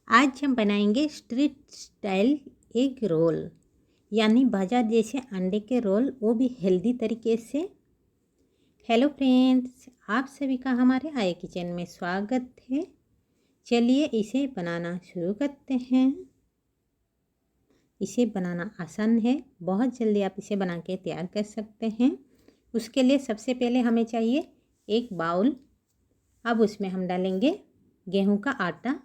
आज हम बनाएंगे स्ट्रीट स्टाइल एग रोल, यानी बाजार जैसे अंडे के रोल, वो भी हेल्दी तरीके से। हेलो फ्रेंड्स, आप सभी का हमारे आय किचन में स्वागत है। चलिए इसे बनाना शुरू करते हैं। इसे बनाना आसान है, बहुत जल्दी आप इसे बना के तैयार कर सकते हैं। उसके लिए सबसे पहले हमें चाहिए एक बाउल। अब उसमें हम डालेंगे गेहूं का आटा।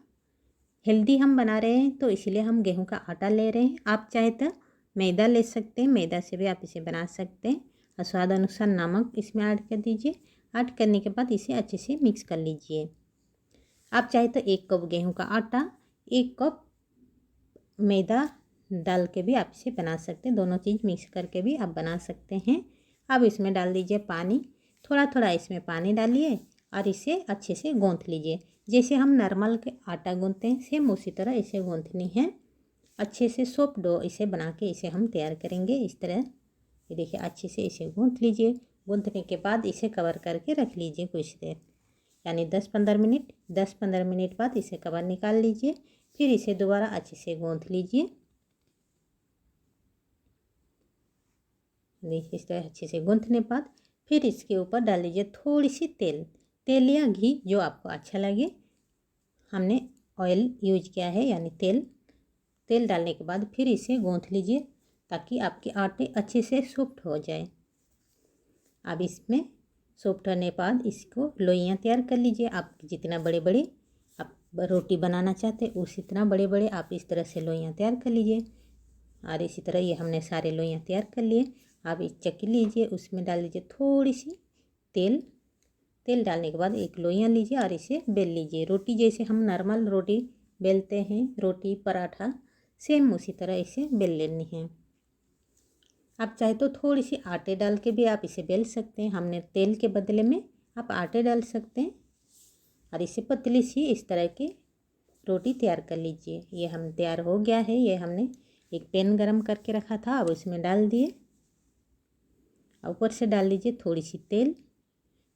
हेल्दी हम बना रहे हैं तो इसलिए हम गेहूं का आटा ले रहे हैं। आप चाहे तो मैदा ले सकते हैं, मैदा से भी आप इसे बना सकते हैं। और स्वाद अनुसार नमक इसमें ऐड कर दीजिए। ऐड करने के बाद इसे अच्छे से मिक्स कर लीजिए। आप चाहे तो 1 कप गेहूं का आटा, 1 कप मैदा डाल के भी आप इसे बना सकते हैं। दोनों चीज़ मिक्स करके भी आप बना सकते हैं। अब इसमें डाल दीजिए पानी। थोड़ा थोड़ा इसमें पानी डालिए और इसे अच्छे से गूँथ लीजिए। जैसे हम नॉर्मल के आटा गूँथते हैं, सेम उसी तरह इसे गूँथनी है। अच्छे से सॉफ्ट डो इसे बना के इसे हम तैयार करेंगे। इस तरह ये देखिए, अच्छे से इसे गूँथ लीजिए। गूँथने के बाद इसे कवर करके रख लीजिए कुछ देर, यानी 10-15 मिनट। 10-15 मिनट बाद इसे कवर निकाल लीजिए। फिर इसे दोबारा अच्छे से गूँथ लीजिए। देखिए, इस तरह अच्छे से गूँथने बाद फिर इसके ऊपर डाल लीजिए थोड़ी सी तेल या घी, जो आपको अच्छा लगे। हमने ऑयल यूज किया है, यानी तेल डालने के बाद फिर इसे गूँथ लीजिए ताकि आपके आटे अच्छे से सॉफ्ट हो जाए। अब इसमें सॉफ्ट होने के बाद इसको लोइयाँ तैयार कर लीजिए। आप जितना बड़े बड़े आप रोटी बनाना चाहते हैं उस इतना बड़े बड़े आप इस तरह से लोइयाँ तैयार कर लीजिए। और इसी तरह ये हमने सारे लोइयाँ तैयार कर लिए। आप एक चक्की लीजिए, उसमें डाल लीजिए थोड़ी सी तेल डालने के बाद एक लोइयाँ लीजिए और इसे बेल लीजिए। रोटी जैसे हम नॉर्मल रोटी बेलते हैं, रोटी पराठा, सेम उसी तरह इसे बेल लेनी है। आप चाहे तो थोड़ी सी आटे डाल के भी आप इसे बेल सकते हैं। हमने तेल के बदले में आप आटे डाल सकते हैं। और इसे पतली सी इस तरह की रोटी तैयार कर लीजिए। ये हम तैयार हो गया है। ये हमने एक पैन गरम करके रखा था, अब उसमें डाल दिए। ऊपर से डाल लीजिए थोड़ी सी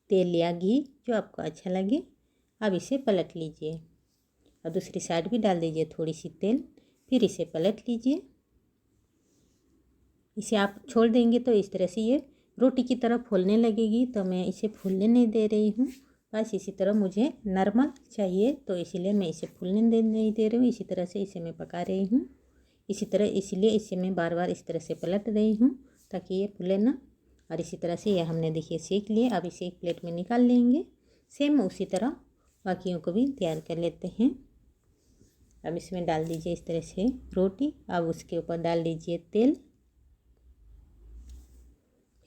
तेल या घी, जो आपको अच्छा लगे। अब इसे पलट लीजिए और दूसरी साइड भी डाल दीजिए थोड़ी सी तेल। फिर इसे पलट लीजिए। इसे आप छोड़ देंगे तो इस तरह से ये रोटी की तरह फूलने लगेगी, तो मैं इसे फूलने नहीं दे रही हूँ। बस इसी तरह मुझे नॉर्मल चाहिए, तो इसीलिए मैं इसे फूलने नहीं दे रही हूँ। इसी तरह से इसे मैं पका रही हूँ। इसी तरह इसलिए इसे मैं बार बार इस तरह से पलट रही हूँ ताकि ये फूले ना। और इसी तरह से ये हमने देखिए सेक लिए। अब इसे एक प्लेट में निकाल लेंगे। सेम उसी तरह बाकियों को भी तैयार कर लेते हैं। अब इसमें डाल दीजिए इस तरह से रोटी। अब उसके ऊपर डाल दीजिए तेल।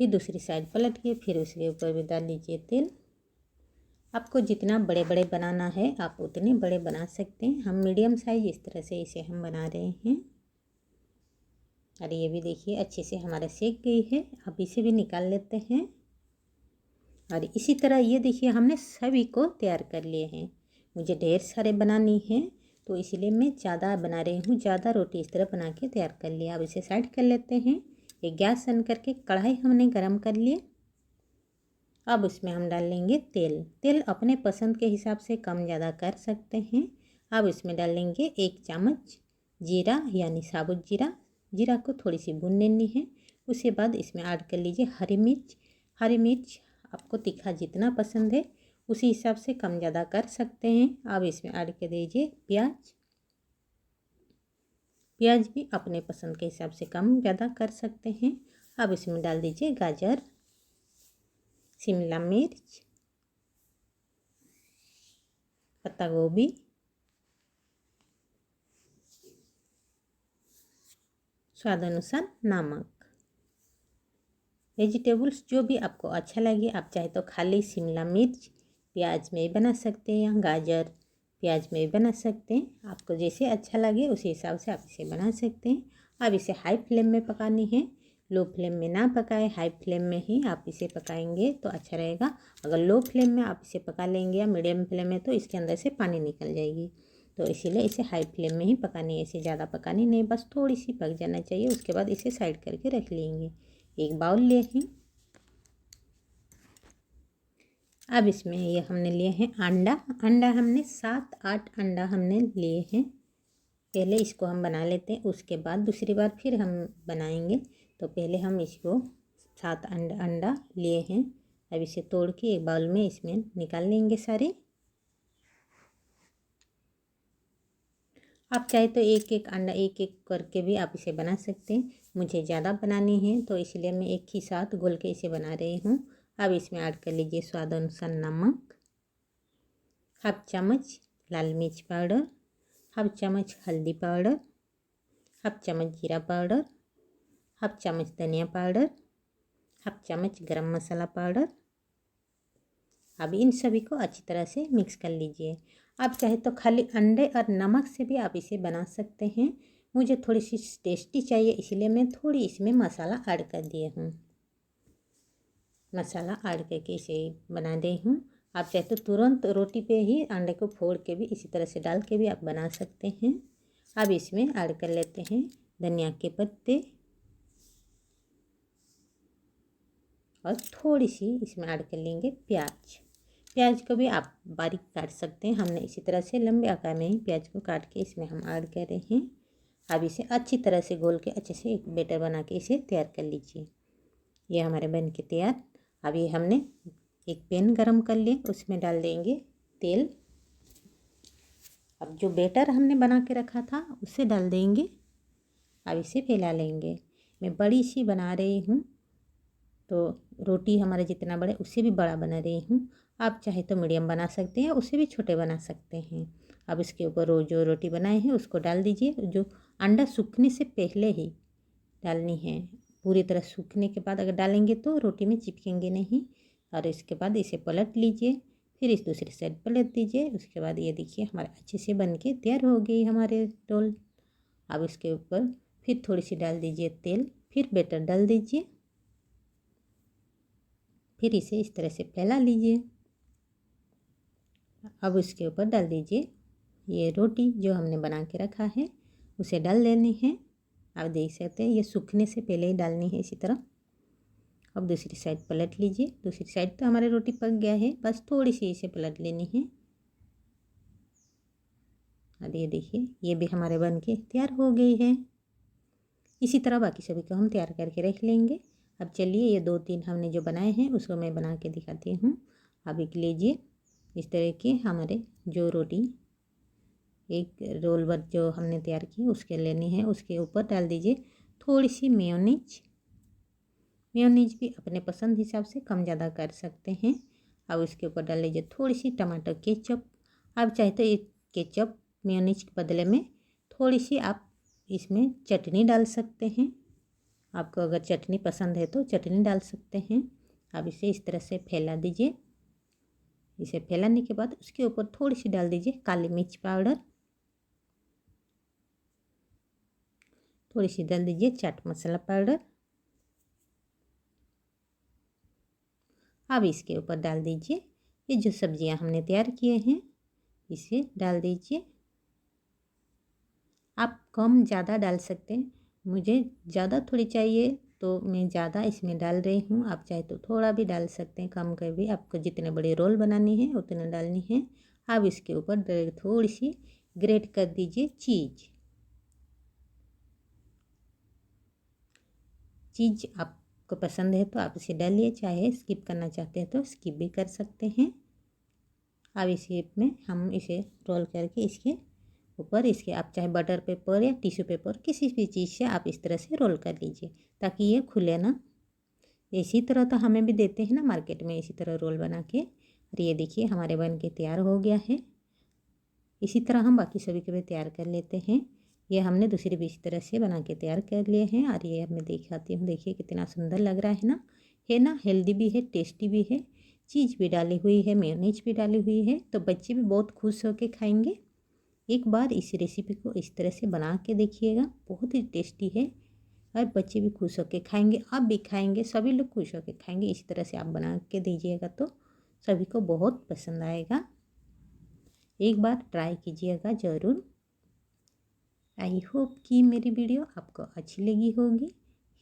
फिर दूसरी साइड पलट के फिर उसके ऊपर भी डाल दीजिए तेल। आपको जितना बड़े बड़े बनाना है आप उतने बड़े बना सकते हैं। हम मीडियम साइज इस तरह से इसे हम बना रहे हैं। और ये भी देखिए अच्छे से हमारा सेक गई है। अब इसे भी निकाल लेते हैं। और इसी तरह ये देखिए हमने सभी को तैयार कर लिए हैं। मुझे ढेर सारे बनानी है तो इसलिए मैं ज़्यादा बना रही हूँ। ज़्यादा रोटी इस तरह बना के तैयार कर लिया। अब इसे साइड कर लेते हैं। एक गैस ऑन करके कढ़ाई हमने गरम कर लिए। अब उसमें हम डाल लेंगे तेल अपने पसंद के हिसाब से कम ज़्यादा कर सकते हैं। अब इसमें डाल लेंगे 1 चम्मच जीरा, यानी साबुत जीरा को थोड़ी सी भून लेनी है। उसके बाद इसमें ऐड कर लीजिए हरी मिर्च आपको तीखा जितना पसंद है उसी हिसाब से कम ज़्यादा कर सकते हैं। अब इसमें ऐड कर दीजिए प्याज भी अपने पसंद के हिसाब से कम ज़्यादा कर सकते हैं। अब इसमें डाल दीजिए गाजर, शिमला मिर्च, पत्ता गोभी, स्वाद अनुसार नमक। वेजिटेबल्स जो भी आपको अच्छा लगे, आप चाहे तो खाली शिमला मिर्च प्याज में भी बना सकते हैं, या गाजर प्याज में भी बना सकते हैं। आपको जैसे अच्छा लगे उसी हिसाब से आप इसे बना सकते हैं। अब इसे हाई फ्लेम में पकानी है, लो फ्लेम में ना पकाए, हाई फ्लेम में ही आप इसे पकाएंगे तो अच्छा रहेगा। अगर लो फ्लेम में आप इसे पका लेंगे या मीडियम फ्लेम में तो इसके अंदर से पानी निकल जाएगी। तो इसीलिए इसे हाई फ्लेम में ही पकानी है। इसे ज़्यादा पकानी नहीं, बस थोड़ी सी पक जाना चाहिए। उसके बाद इसे साइड करके रख लेंगे। एक बाउल लिए हैं। अब इसमें ये हमने लिए हैं अंडा हमने 7-8 अंडा हमने लिए हैं। पहले इसको हम बना लेते हैं, उसके बाद दूसरी बार फिर हम बनाएंगे। तो पहले हम इसको 7 अंडा लिए हैं। अब इसे तोड़ के एक बाउल में इसमें निकाल लेंगे सारे। आप चाहे तो एक एक अंडा एक एक करके भी आप इसे बना सकते हैं। मुझे ज़्यादा बनानी है तो इसलिए मैं एक ही साथ घोल के इसे बना रही हूँ। अब इसमें ऐड कर लीजिए स्वाद अनुसार नमक, हाफ चम्मच लाल मिर्च पाउडर, हाफ चम्मच हल्दी पाउडर, हाफ चम्मच जीरा पाउडर, हाफ चम्मच धनिया पाउडर, हाफ चम्मच गरम मसाला पाउडर। अब इन सभी को अच्छी तरह से मिक्स कर लीजिए। आप चाहे तो खाली अंडे और नमक से भी आप इसे बना सकते हैं। मुझे थोड़ी सी टेस्टी चाहिए इसलिए मैं थोड़ी इसमें मसाला ऐड कर दिए हूँ। मसाला ऐड करके इसे बना दी हूँ। आप चाहे तो तुरंत रोटी पे ही अंडे को फोड़ के भी इसी तरह से डाल के भी आप बना सकते हैं। अब इसमें ऐड कर लेते हैं धनिया के पत्ते और थोड़ी सी इसमें ऐड कर लेंगे प्याज। प्याज को भी आप बारीक काट सकते हैं। हमने इसी तरह से लंबे आकार में ही प्याज को काट के इसमें हम ऐड कर रहे हैं। अब इसे अच्छी तरह से घोल के अच्छे से एक बैटर बना के इसे तैयार कर लीजिए। ये हमारे बन के तैयार। अब ये हमने एक पैन गरम कर लिया, उसमें डाल देंगे तेल। अब जो बैटर हमने बना के रखा था उसे डाल देंगे। अब इसे फैला लेंगे। मैं बड़ी सी बना रही हूँ तो रोटी हमारा जितना बड़ा उससे भी बड़ा बना रही हूँ। आप चाहे तो मीडियम बना सकते हैं, उससे भी छोटे बना सकते हैं। अब इसके ऊपर जो रोटी बनाए हैं उसको डाल दीजिए। जो अंडा सूखने से पहले ही डालनी है। पूरी तरह सूखने के बाद अगर डालेंगे तो रोटी में चिपकेंगे नहीं। और इसके बाद इसे पलट लीजिए, फिर इस दूसरी साइड पलट दीजिए। उसके बाद ये देखिए हमारे अच्छे से बन के तैयार हो गई हमारे रोल। अब इसके ऊपर फिर थोड़ी सी डाल दीजिए तेल, फिर बैटर डाल दीजिए, फिर इसे इस तरह से फैला लीजिए। अब इसके ऊपर डाल दीजिए ये रोटी जो हमने बना के रखा है, उसे डाल देनी है। आप देख सकते हैं ये सूखने से पहले ही डालनी है इसी तरह। अब दूसरी साइड पलट लीजिए। दूसरी साइड तो हमारी रोटी पक गया है, बस थोड़ी सी इसे पलट लेनी है। अब ये देखिए ये भी हमारे बन के तैयार हो गई है। इसी तरह बाकी सभी को हम तैयार करके रख लेंगे। अब चलिए ये 2-3 हमने जो बनाए हैं उसको मैं बना के दिखाती हूँ। अब एक लीजिए इस तरह के हमारे जो रोटी एक रोल वर्क जो हमने तैयार की उसके लेनी है। उसके ऊपर डाल दीजिए थोड़ी सी मेयोनीज। मेयोनीज भी अपने पसंद हिसाब से कम ज़्यादा कर सकते हैं। अब इसके ऊपर डाल लीजिए थोड़ी सी टमाटर केचप। आप चाहे तो एक केचप मेयोनीज के बदले में थोड़ी सी आप इसमें चटनी डाल सकते हैं। आपको अगर चटनी पसंद है तो चटनी डाल सकते हैं। अब इसे इस तरह से फैला दीजिए। इसे फैलाने के बाद उसके ऊपर थोड़ी सी डाल दीजिए काली मिर्च पाउडर, थोड़ी सी डाल दीजिए चाट मसाला पाउडर। अब इसके ऊपर डाल दीजिए ये जो सब्जियां हमने तैयार किए हैं, इसे डाल दीजिए। आप कम ज़्यादा डाल सकते हैं। मुझे ज़्यादा थोड़ी चाहिए तो मैं ज़्यादा इसमें डाल रही हूँ। आप चाहे तो थोड़ा भी डाल सकते हैं, कम कर भी। आपको जितने बड़े रोल बनानी है उतने डालनी है। अब इसके ऊपर थोड़ी सी ग्रेट कर दीजिए चीज़। चीज़ आपको पसंद है तो आप इसे डालिए, चाहे स्किप करना चाहते हैं तो स्किप भी कर सकते हैं। अब इस शेप में हम इसे रोल करके इसके ऊपर इसके आप चाहे बटर पेपर या टिश्यू पेपर किसी भी चीज़ से आप इस तरह से रोल कर लीजिए ताकि ये खुले ना। इसी तरह तो हमें भी देते हैं ना मार्केट में, इसी तरह रोल बना के। और ये देखिए हमारे बन के तैयार हो गया है। इसी तरह हम बाकी सभी के भी तैयार कर लेते हैं। ये हमने दूसरी भी इसी तरह से बना के तैयार कर लिए हैं। और ये मैं दिखाती हूँ, देखिए कितना सुंदर लग रहा है ना। हेल्दी भी है, टेस्टी भी है। चीज़ भी डाली हुई है, मेयोनीज भी डाली हुई है, तो बच्चे भी बहुत खुश होकर खाएंगे। एक बार इस रेसिपी को इस तरह से बना के देखिएगा, बहुत ही टेस्टी है और बच्चे भी खुश होकर खाएंगे, आप भी खाएंगे, सभी लोग खुश होकर खाएंगे। इसी तरह से आप बना के दीजिएगा तो सभी को बहुत पसंद आएगा। एक बार ट्राई कीजिएगा ज़रूर। आई होप कि मेरी वीडियो आपको अच्छी लगी होगी,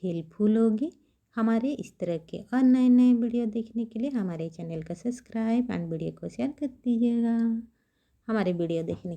हेल्पफुल होगी। हमारे इस तरह के और नए नए वीडियो देखने के लिए हमारे चैनल को सब्सक्राइब एंड वीडियो को शेयर कर दीजिएगा। हमारे वीडियो देखने